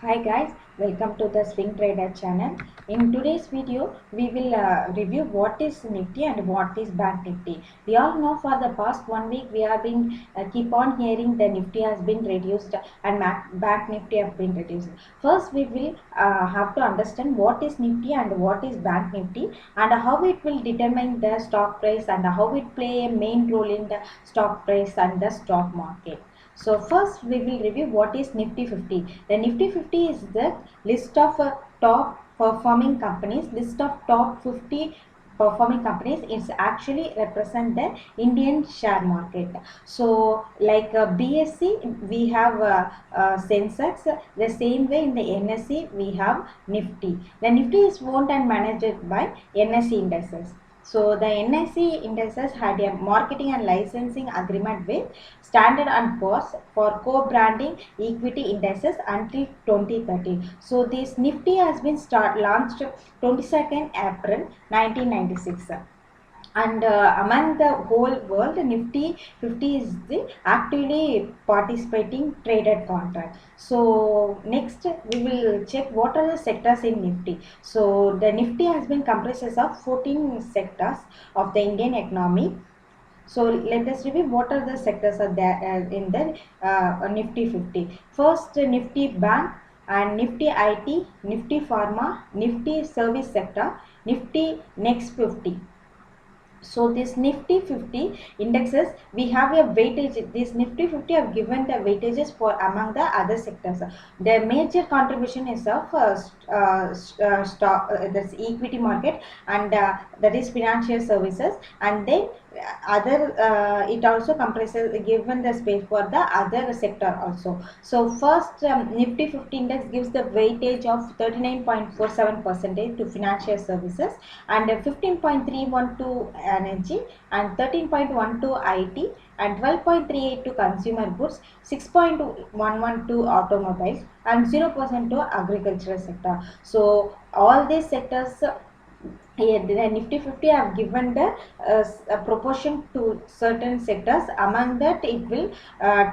Hi guys, welcome to the Swing Trader channel. In today's video, we will review what is Nifty and what is Bank Nifty. We all know for the past 1 week we have been keep on hearing the Nifty has been reduced and Bank Nifty have been reduced. First, we will have to understand what is Nifty and what is Bank Nifty and how it will determine the stock price and how it play a main role in the stock price and the stock market. So first we will review what is Nifty 50. The Nifty 50 is the list of top performing companies, list of top 50 performing companies. It's actually represent the Indian share market. So like BSC we have Sensex, the same way in the NSE we have Nifty. The Nifty is owned and managed by NSE indices. So the NSE indices had a marketing and licensing agreement with Standard and Poor's for co-branding equity indices until 2030. So this Nifty has been launched 22nd April 1996. And among the whole world, Nifty 50 is the actively participating traded contract. So next we will check what are the sectors in Nifty. So the Nifty has been comprises of 14 sectors of the Indian economy. So let us review what are the sectors are there in the Nifty 50. First, Nifty Bank and Nifty IT, Nifty Pharma, Nifty Service Sector, Nifty Next 50. So this Nifty 50 indexes, we have a weightage. This Nifty 50 have given the weightages for among the other sectors. The major contribution is of stock, that's equity market, and that is financial services, and then other it also comprises given the space for the other sector also. So first, Nifty 50 index gives the weightage of 39.47% to financial services and 15.31 to energy and 13.12 IT and 12.38 to consumer goods, 6.11 to automobiles and 0% to agricultural sector. So all these sectors, the Nifty 50 have given the a proportion to certain sectors. Among that, it will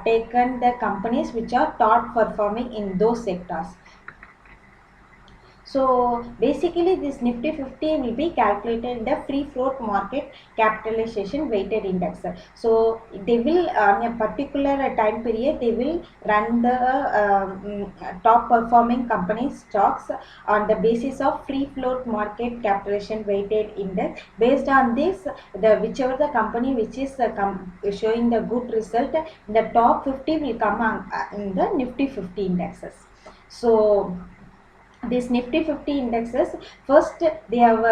taken the companies which are top performing in those sectors. So basically this Nifty 50 will be calculated in the free float market capitalization weighted index. So they will on a particular time period they will run the top performing company stocks on the basis of free float market capitalization weighted index. Based on this, the whichever the company which is showing the good result, the top 50 will come on, in the Nifty 50 indexes. So these Nifty 50 indexes, first they have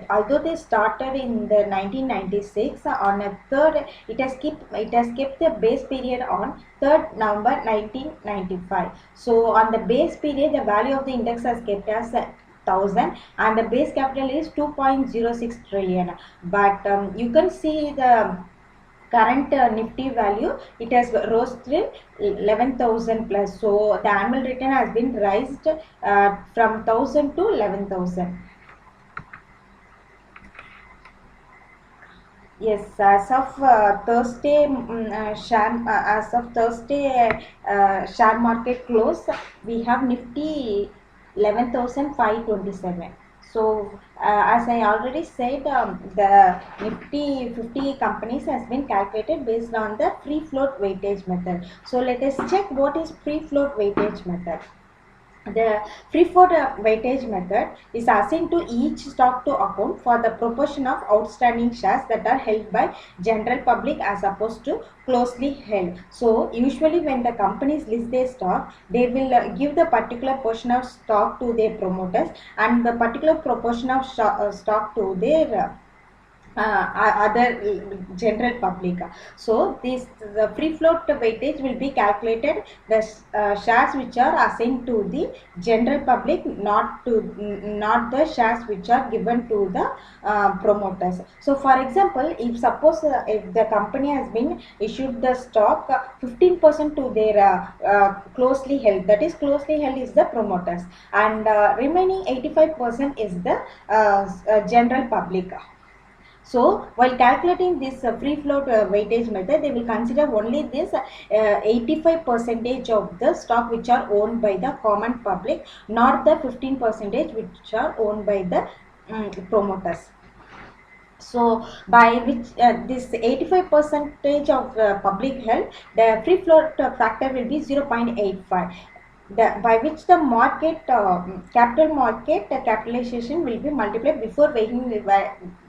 although they started in the 1996, on a third it has kept the base period on 3rd November 1995. So on the base period the value of the index has kept as 1000 and the base capital is 2.06 trillion, but you can see the current Nifty value, it has rose to 11,000 plus. So the annual return has been raised from 1000 to 11,000. Yes, as of Thursday, share market close, we have Nifty 11,527. So as I already said, the Nifty 50 companies has been calculated based on the free float weightage method. So let us check what is free float weightage method. The free float weightage method is assigned to each stock to account for the proportion of outstanding shares that are held by general public as opposed to closely held. So usually when the companies list their stock, they will give the particular portion of stock to their promoters and the particular proportion of stock to their other general public. So this the free float weightage will be calculated the shares which are assigned to the general public, not the shares which are given to the promoters. So for example, if suppose if the company has been issued the stock 15% to their closely held, that is closely held is the promoters, and remaining 85% is the general public. So while calculating this free float weightage method, they will consider only this 85% of the stock which are owned by the common public, not the 15% which are owned by the promoters. So by which this 85 percentage of public held, the free float factor will be 0.85. By which the market capital market capitalization will be multiplied before weighing the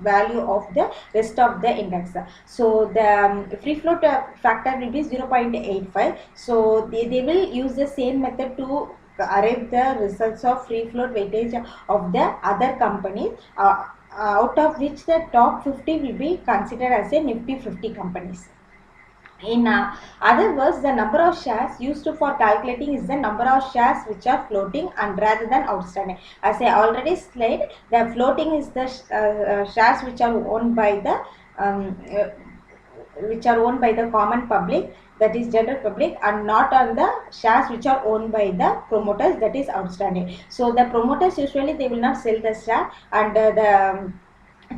value of the rest of the index. So the free float factor will be 0.85. So they will use the same method to arrive the results of free float weightage of the other companies, out of which the top 50 will be considered as a Nifty 50 companies. In other words, the number of shares used for calculating is the number of shares which are floating and rather than outstanding. As I already said, the floating is the shares which are owned by the common public, that is general public, and not on the shares which are owned by the promoters, that is outstanding. So the promoters usually they will not sell the share, and the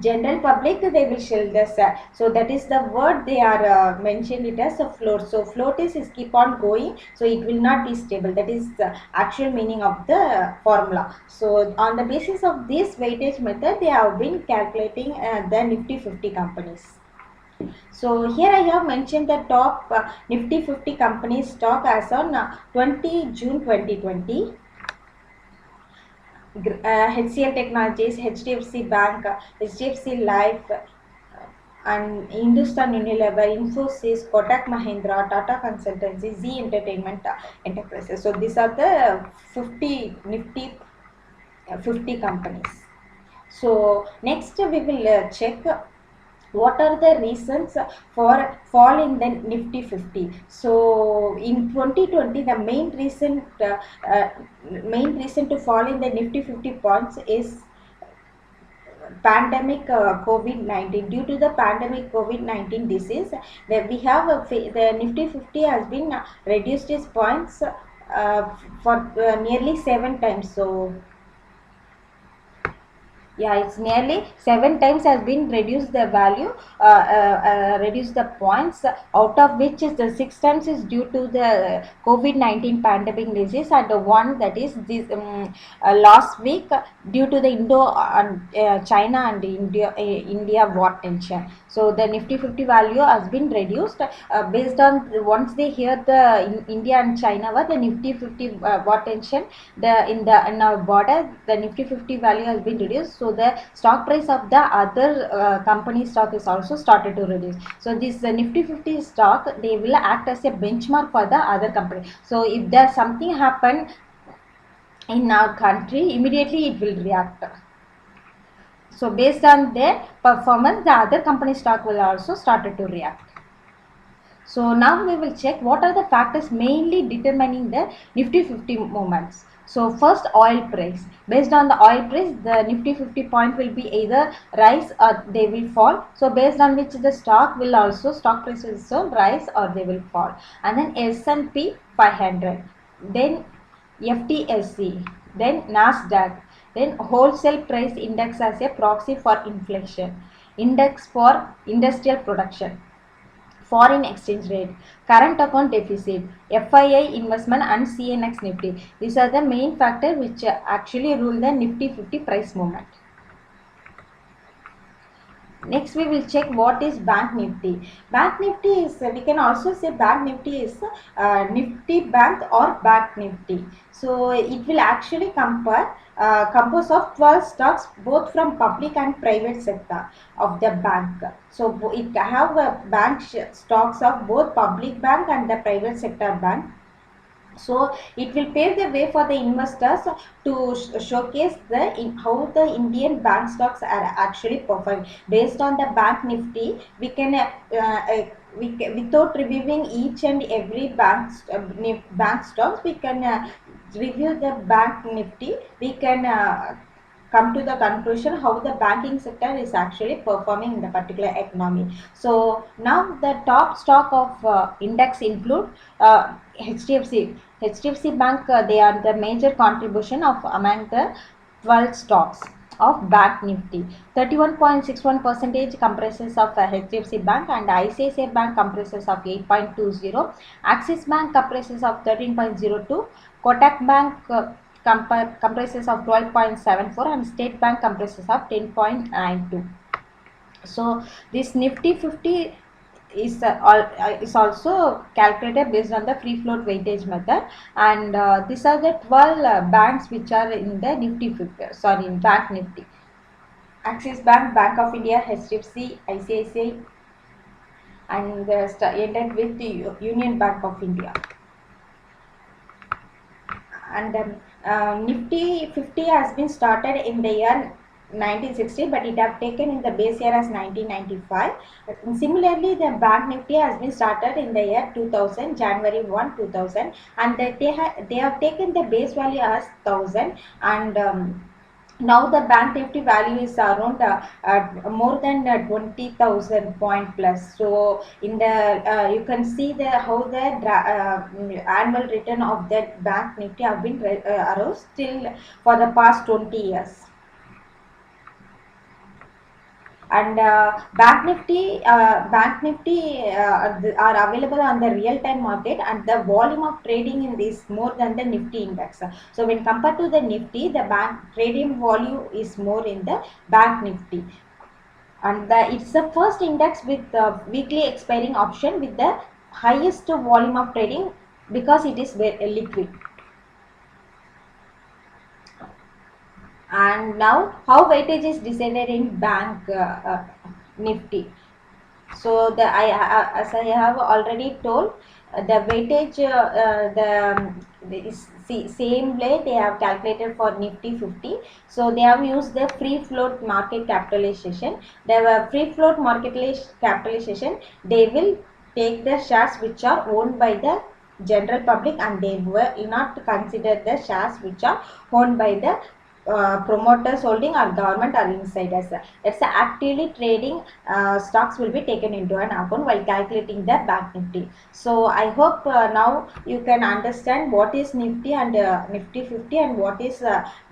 general public they will sell the share. So that is the word they are mentioned it as a float. So float is keep on going, so it will not be stable. That is the actual meaning of the formula. So on the basis of this weightage method, they have been calculating the Nifty 50 companies. So here I have mentioned the top Nifty 50 companies stock as on 20 June 2020. HCL Technologies, HDFC Bank, HDFC Life, and Hindustan Unilever, Infosys, Kotak Mahindra, Tata Consultancy, Z Entertainment Enterprises. So these are the 50 Nifty 50 companies. So next we will check what are the reasons for fall in the Nifty 50. So in 2020, the main reason to fall in the Nifty 50 points is pandemic COVID-19. Due to the pandemic COVID-19 disease, that we have the Nifty 50 has been reduced its points for nearly 7 times. So yeah, it's nearly 7 times has been reduced the value, reduced the points, out of which is the 6 times is due to the COVID-19 pandemic disease, and the one that is this last week due to the Indo and China and India war tension. So the Nifty 50 value has been reduced based on once they hear the India and China war, the Nifty 50 war tension, in our border, the Nifty 50 value has been reduced. So the stock price of the other company stock is also started to reduce. So this Nifty 50 stock, they will act as a benchmark for the other company. So if there's something happen in our country, immediately it will react. So based on their performance, the other company stock will also started to react. So now we will check what are the factors mainly determining the Nifty 50 movements. So first, oil price. Based on the oil price, the Nifty 50 point will be either rise or they will fall. So based on which the stock price will also rise or they will fall. And then S&P 500, then FTSE, then Nasdaq, then wholesale price index as a proxy for inflation, index for industrial production, foreign exchange rate, current account deficit, FII investment, and CNX Nifty. These are the main factors which actually rule the Nifty 50 price movement. Next we will check what is Bank Nifty. Bank Nifty is, we can also say Bank Nifty is Nifty Bank or Bank Nifty. So it will actually compose of 12 stocks both from public and private sector of the bank. So it have bank stocks of both public bank and the private sector bank. So it will pave the way for the investors to showcase how the Indian bank stocks are actually performing. Based on the Bank Nifty, we can without reviewing each and every bank stocks, we can review the Bank Nifty. We can come to the conclusion how the banking sector is actually performing in the particular economy. So now the top stock of index include HDFC Bank. They are the major contribution of among the 12 stocks. of Bank Nifty. 31.61% comprises of HDFC Bank, and ICICI Bank comprises of 8.20. Axis Bank comprises of 13.02. Kotak Bank comprises of 12.74, and State Bank comprises of 10.92. So this Nifty 50 is also calculated based on the free float weightage method, and these are the 12 banks which are in the Nifty 50, sorry, in Bank Nifty. Axis Bank, Bank of India, HDFC, ICICI, and ended with the Union Bank of India. And Nifty 50 has been started in the year 1960, but it have taken in the base year as 1995. Similarly, the Bank Nifty has been started in the year 2000, January 1, 2000, and they have taken the base value as 1000, and now the Bank Nifty value is around more than 20,000 point plus. So in the you can see the how the annual return of that Bank Nifty have been arose still for the past 20 years. And Bank Nifty are available on the real time market, and the volume of trading in this more than the Nifty index. So when compared to the Nifty, the bank trading volume is more in the Bank Nifty, and it's the first index with weekly expiring option with the highest volume of trading because it is very liquid. And now how weightage is decided in Bank Nifty. So as I have already told, the weightage same way they have calculated for Nifty 50. So they have used the free float market capitalization. The free float market capitalization, they will take the shares which are owned by the general public, and they will not consider the shares which are owned by the promoters holding or government or insiders. It's actively trading stocks will be taken into an account while calculating the Bank Nifty. So I hope now you can understand what is Nifty and Nifty 50 and what is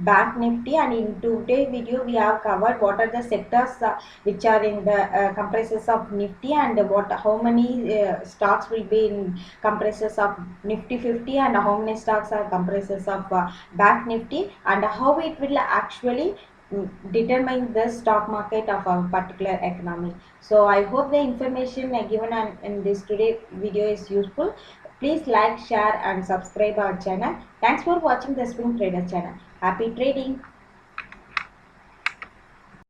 Bank Nifty. And in today's video we have covered what are the sectors which are in the comprises of Nifty, and how many stocks will be in comprises of Nifty 50, and how many stocks are comprises of Bank Nifty, and how it will actually determine the stock market of a particular economy. So I hope the information given in this today video is useful. Please like, share and subscribe our channel. Thanks for watching the Swing Trader channel. Happy trading.